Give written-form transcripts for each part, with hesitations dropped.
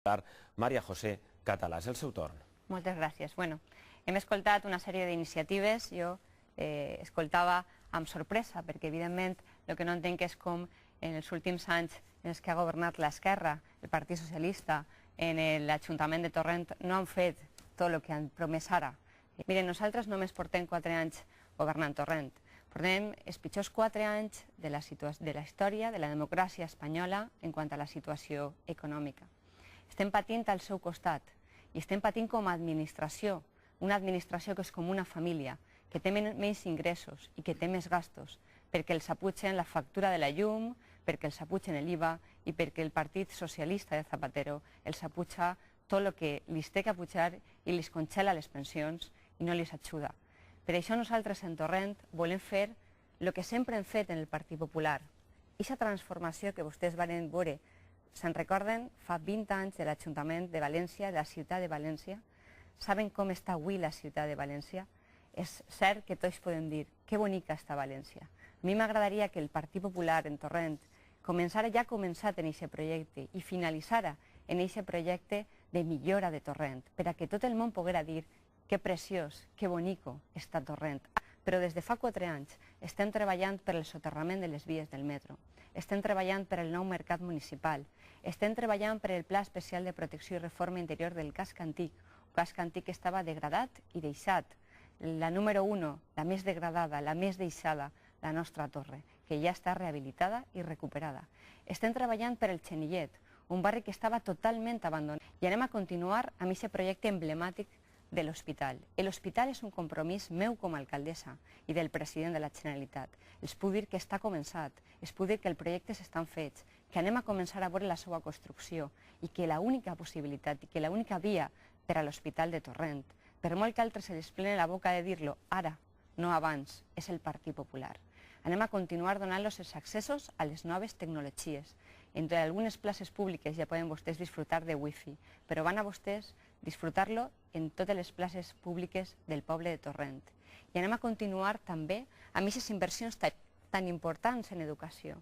Maria José Català, és el seu torn. Moltes gràcies. Bueno, hem escoltat una sèrie d'iniciatives. Jo escoltava amb sorpresa, perquè evidentment el que no entenc és com en els últims anys en els que ha governat l'esquerra, el Partit Socialista, en l'Ajuntament de Torrent, no han fet tot el que han promès ara. Miren, nosaltres només portem 4 anys governant Torrent. Portem els pitjors 4 anys de la història de la democràcia espanyola en quant a la situació econòmica. Estem patint al seu costat i estem patint com a administració, una administració que és com una família, que té menys ingressos i que té més gastos, perquè els apugen la factura de la llum, perquè els apugen l'IVA i perquè el Partit Socialista de Zapatero els apuja tot el que li té que apujar i li congela les pensions i no li ajuda. Per això nosaltres en Torrent volem fer el que sempre hem fet en el Partit Popular. Aquesta transformació que vostès van veure, se'n recorden, fa 20 anys de l'Ajuntament de València, de la ciutat de València. Saben com està avui la ciutat de València? És cert que tots podem dir que bonica està València. A mi m'agradaria que el Partit Popular en Torrent ja ha començat en aquest projecte i finalitzara en aquest projecte de millora de Torrent, per a que tot el món poguera dir que preciós, que bonico està Torrent. Però des de fa 4 anys estem treballant per el soterrament de les vies del metro, estem treballant per el nou mercat municipal, estem treballant per el Pla Especial de Protecció i Reforma Interior del casc antic, un casc antic que estava degradat i deixat. La número 1, la més degradada, la més deixada, la nostra torre, que ja està rehabilitada i recuperada. Estem treballant per el Xenillet, un barri que estava totalment abandonat. I anem a continuar amb aquest projecte emblemàtic de l'hospital. L'hospital és un compromís meu com a alcaldessa i del president de la Generalitat. Els puc dir que està començat, els puc dir que els projectes estan fets, que anem a començar a veure la seva construcció i que l'única possibilitat i que l'única via per a l'Hospital de Torrent, per molt que altres se les plenen la boca de dir-lo ara, no abans, és el Partit Popular. Anem a continuar donant-los els accessos a les noves tecnologies. Entre algunes places públiques ja poden vostès disfrutar de wifi, però van a vostès disfrutar-lo en totes les places públiques del poble de Torrent. I anem a continuar també amb aquestes inversions tan importants en educació.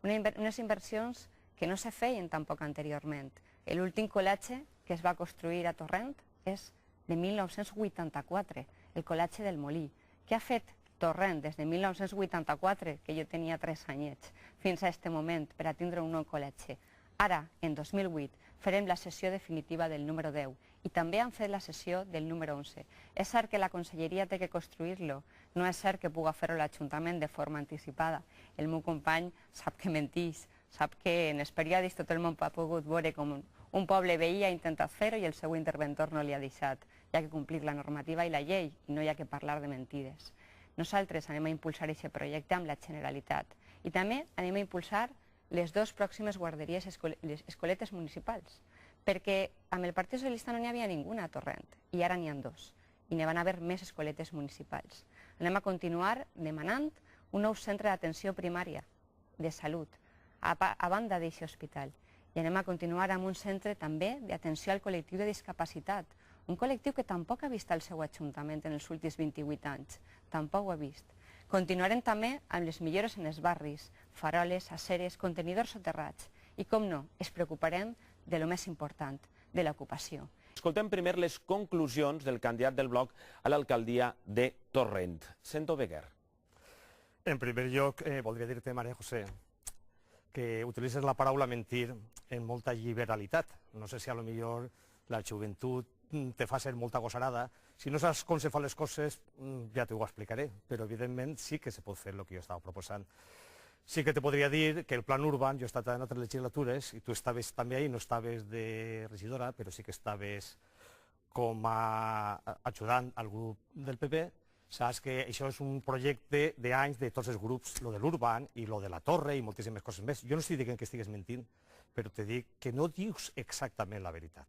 Unes inversions que no se feien tampoc anteriorment. L'últim col·legi que es va construir a Torrent és de 1984, el col·legi del Molí. Què ha fet Torrent des de 1984, que jo tenia 3 anyets, fins a aquest moment per a tindre un nou col·legi? Ara, en 2008, farem la sessió definitiva del número 10 i també han fet la sessió del número 11. És cert que la conselleria té que construir-lo, no és cert que pugui fer-ho l'Ajuntament de forma anticipada. El meu company sap que mentís, sap que en els periòdics tot el món ha pogut veure com un poble veí ha intentat fer-ho i el seu interventor no li ha deixat. Hi ha que complir la normativa i la llei i no hi ha que parlar de mentides. Nosaltres anem a impulsar aquest projecte amb la Generalitat i també anem a impulsar les 2 pròximes guarderies escoletes municipals, perquè amb el Partit Socialista no n'hi havia ninguna a Torrent i ara n'hi ha 2 i n'hi van haver més escoletes municipals. Anem a continuar demanant un nou centre d'atenció primària de salut a banda d'aquest hospital i anem a continuar amb un centre també d'atenció al col·lectiu de discapacitat, un col·lectiu que tampoc ha vist el seu ajuntament en els últims 28 anys, tampoc ho ha vist. Continuarem també amb les millores en els barris, faroles, aceres, contenidors soterrats i, com no, ens preocuparem de lo més important, de l'ocupació. Escoltem primer les conclusions del candidat del bloc a l'alcaldia de Torrent. Sento Beguer. En primer lloc, voldria dir-te, Maria José, que utilitzes la paraula mentir en molta liberalitat. No sé si a lo millor la joventut te fa ser molta gosarada. Si no saps com se fan les coses, ja t'ho explicaré, però evidentment sí que se pot fer el que jo estava proposant. Sí que te podria dir que el plan urban, jo he estat en altres legislatures, i tu estaves també ahí, no estaves de regidora, però sí que estaves com a ajudant al grup del PP, saps que això és un projecte d'anys de tots els grups, lo de l'urban i lo de la torre i moltíssimes coses més. Jo no estic dient que estigues mentint, però te dic que no dius exactament la veritat.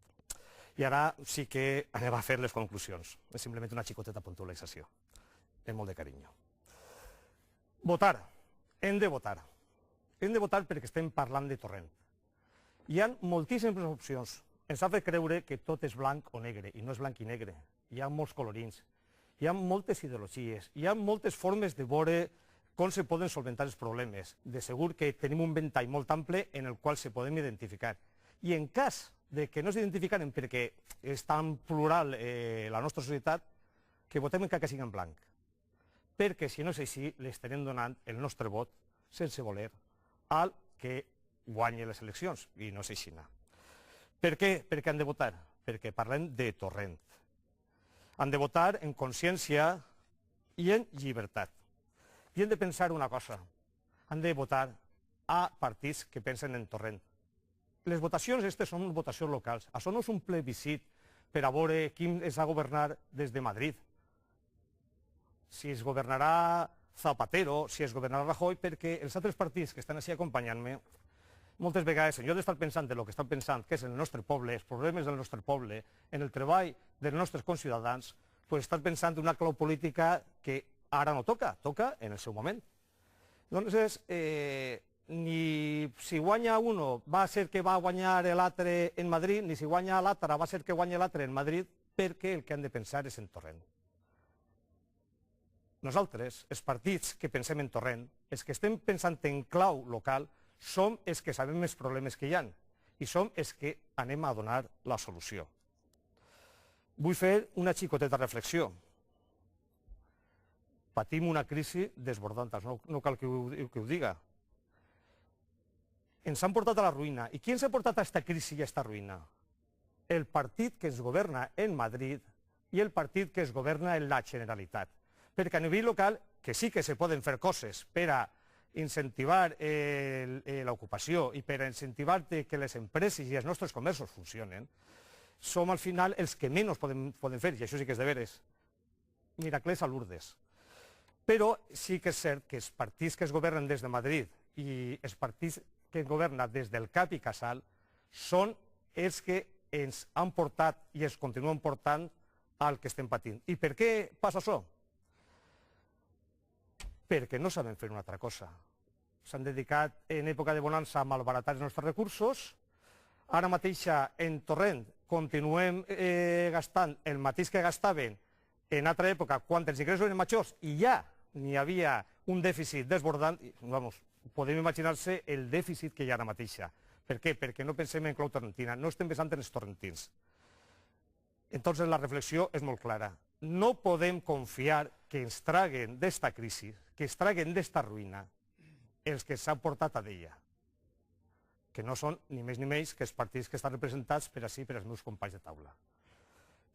I ara sí que anem a fer les conclusions. És simplement una xicoteta puntualització, amb molt de carinyo. Votar. Hem de votar. Hem de votar perquè estem parlant de Torrent. Hi ha moltíssimes opcions. Ens ha fet creure que tot és blanc o negre, i no és blanc i negre. Hi ha molts colorins. Hi ha moltes ideologies. Hi ha moltes formes de veure com se poden solventar els problemes. De segur que tenim un ventall molt ample en el qual se podem identificar. I en cas de que no s'identificaran perquè és tan plural la nostra societat que votem encara que sigui en blanc. Perquè si no és així, li estarem donant el nostre vot, sense voler, al que guanyi les eleccions, i no és així. Per què? Perquè han de votar? Perquè parlem de Torrent. Han de votar en consciència i en llibertat. I hem de pensar una cosa, han de votar a partits que pensen en Torrent. Les votacions aquestes són votacions locals, això no és un plebiscit per a veure qui es va governar des de Madrid. Si es governarà Zapatero, si es governarà Rajoy, perquè els altres partits que estan així acompanyant-me, moltes vegades, en lloc d'estar pensant en el que estan pensant, que és el nostre poble, els problemes del nostre poble, en el treball dels nostres conciutadans, pues estan pensant en una clau política que ara no toca, toca en el seu moment. Doncs, ni si guanya uno va ser que va guanyar l'altre en Madrid, ni si guanya l'altre va ser que guanya l'altre en Madrid, perquè el que han de pensar és en Torrent. Nosaltres, els partits que pensem en Torrent, els que estem pensant en clau local, som els que sabem els problemes que hi ha i som els que anem a donar la solució. Vull fer una xicoteta reflexió. Patim una crisi desbordant, no cal que ho diga. Ens han portat a la ruïna. I qui ens ha portat a aquesta crisi i a aquesta ruïna? El partit que ens governa en Madrid i el partit que es governa en la Generalitat. Perquè a nivell local, que sí que se poden fer coses per a incentivar l'ocupació i per a incentivar que les empreses i els nostres comerços funcionen, som al final els que menys poden fer, i això sí que és de veres. Miracles a Lourdes. Però sí que és cert que els partits que es governen des de Madrid i els partits que es governen des del Cap i Casal són els que ens han portat i ens continuen portant al que estem patint. I per què passa això? Perquè no saben fer una altra cosa. S'han dedicat en època de bonança a malbaratar els nostres recursos. Ara mateix en Torrent continuem gastant el mateix que gastaven en altra època quan els ingressos eren majors i ja n'hi havia un dèficit desbordant. Podem imaginar-se el dèficit que hi ha ara mateix. Per què? Perquè no pensem en clau torrentina, no estem pensant en els torrentins. Entonces la reflexió és molt clara. No podem confiar que ens traguen d'esta crisi, que ens traguen d'esta ruïna, els que s'han portat a d'ella, que no són ni més ni menys que els partits que estan representats per ací per els meus companys de taula.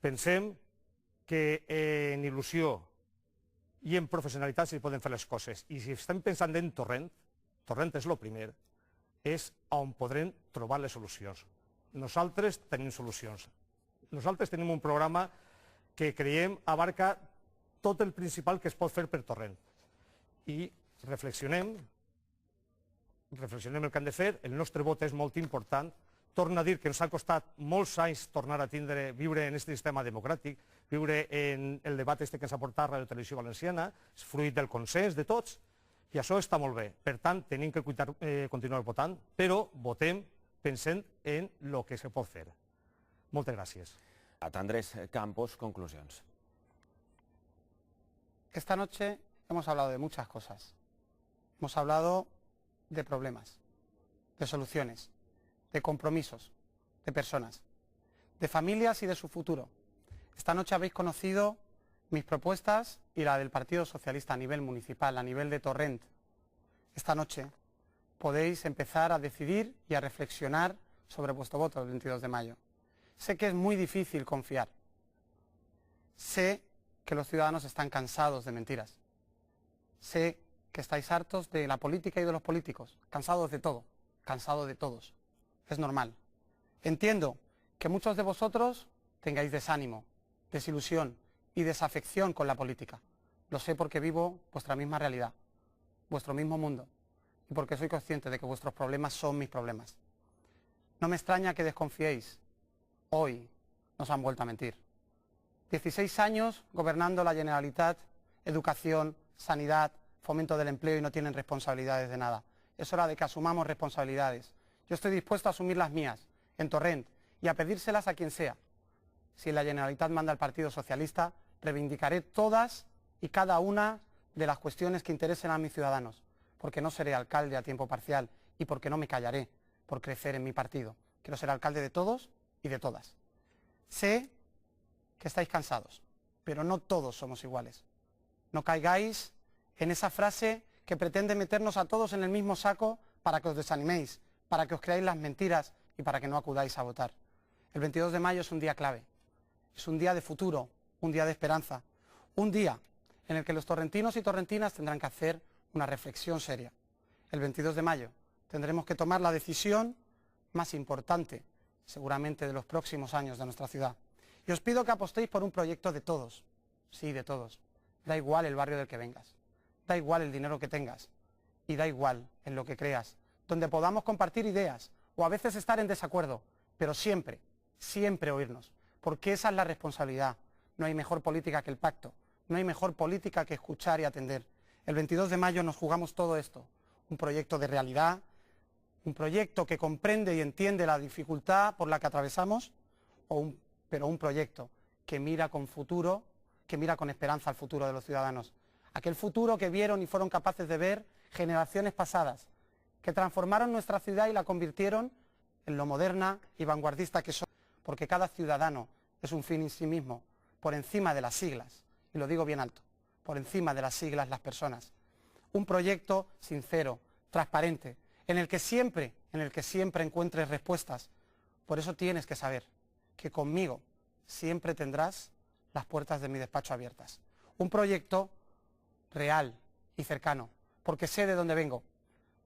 Pensem que en il·lusió i en professionalitat s'hi poden fer les coses, i si estem pensant en Torrent, Torrent és el primer, és on podrem trobar les solucions. Nosaltres tenim solucions. Nosaltres tenim un programa que creiem abarca tot el principal que es pot fer per Torrent. I reflexionem el que han de fer, el nostre vot és molt important. Torno a dir que ens ha costat molts anys tornar a viure en aquest sistema democràtic, viure en el debat que ens ha portat Radio Televisió Valenciana, és fruit del consens de tots, i això està molt bé. Per tant, tenim que continuar votant, però votem pensant en el que se pot fer. Moltes gràcies. Andrés Campos, conclusions. Esta noche hemos hablado de muchas cosas. Hemos hablado de problemas, de soluciones, de compromisos, de personas, de familias y de su futuro. Esta noche habéis conocido mis propuestas y la del Partido Socialista a nivel municipal, a nivel de Torrent. Esta noche podéis empezar a decidir y a reflexionar sobre vuestro voto el 22 de mayo. Sé que es muy difícil confiar. Sé que los ciudadanos están cansados de mentiras. Sé que estáis hartos de la política y de los políticos, cansados de todo, cansados de todos. Es normal. Entiendo que muchos de vosotros tengáis desánimo, desilusión y desafección con la política. Lo sé porque vivo vuestra misma realidad, vuestro mismo mundo, y porque soy consciente de que vuestros problemas son mis problemas. No me extraña que desconfiéis. Hoy nos han vuelto a mentir. 16 años gobernando la Generalitat, educación, sanidad, fomento del empleo, y no tienen responsabilidades de nada. Es hora de que asumamos responsabilidades. Yo estoy dispuesto a asumir las mías, en Torrent, y a pedírselas a quien sea. Si en la Generalitat manda el Partido Socialista, reivindicaré todas y cada una de las cuestiones que interesen a mis ciudadanos, porque no seré alcalde a tiempo parcial y porque no me callaré por crecer en mi partido. Quiero ser alcalde de todos y de todas. Sé que estáis cansados, pero no todos somos iguales. No caigáis en esa frase que pretende meternos a todos en el mismo saco para que os desaniméis, para que os creáis las mentiras y para que no acudáis a votar. El 22 de mayo es un día clave, es un día de futuro, un día de esperanza, un día en el que los torrentinos y torrentinas tendrán que hacer una reflexión seria. El 22 de mayo tendremos que tomar la decisión más importante, seguramente, de los próximos años de nuestra ciudad. Y os pido que apostéis por un proyecto de todos, sí, de todos. Da igual el barrio del que vengas, da igual el dinero que tengas y da igual en lo que creas, donde podamos compartir ideas o a veces estar en desacuerdo, pero siempre, siempre oírnos, porque esa es la responsabilidad. No hay mejor política que el pacto, no hay mejor política que escuchar y atender. El 22 de mayo nos jugamos todo esto, un proyecto de realidad, un proyecto que comprende y entiende la dificultad por la que atravesamos, pero un proyecto que mira con futuro, que mira con esperanza al futuro de los ciudadanos. Aquel futuro que vieron y fueron capaces de ver generaciones pasadas, que transformaron nuestra ciudad y la convirtieron en lo moderna y vanguardista que son, porque cada ciudadano es un fin en sí mismo, por encima de las siglas, y lo digo bien alto, por encima de las siglas las personas. Un proyecto sincero, transparente, en el que siempre encuentres respuestas. Por eso tienes que saber que conmigo siempre tendrás las puertas de mi despacho abiertas. Un proyecto real y cercano, porque sé de dónde vengo,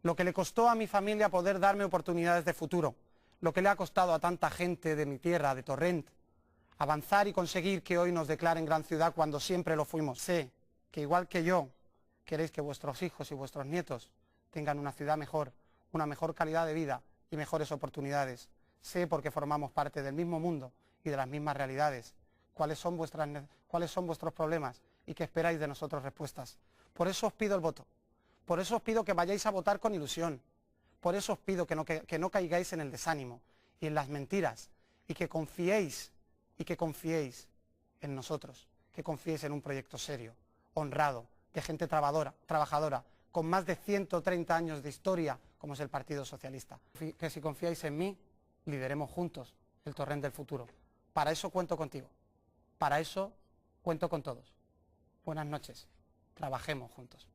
lo que le costó a mi familia poder darme oportunidades de futuro, lo que le ha costado a tanta gente de mi tierra, de Torrent, avanzar y conseguir que hoy nos declaren gran ciudad cuando siempre lo fuimos. Sé que igual que yo, queréis que vuestros hijos y vuestros nietos tengan una ciudad mejor, una mejor calidad de vida y mejores oportunidades. Sé, porque formamos parte del mismo mundo y de las mismas realidades, cuáles son vuestros problemas y qué esperáis de nosotros respuestas. Por eso os pido el voto, por eso os pido que vayáis a votar con ilusión, por eso os pido que no caigáis en el desánimo y en las mentiras y que confiéis en nosotros, que confiéis en un proyecto serio, honrado, de gente trabajadora, con más de 130 años de historia, como es el Partido Socialista. Que si confiáis en mí, lideremos juntos el Torrent del futuro. Para eso cuento contigo, para eso cuento con todos. Buenas noches, trabajemos juntos.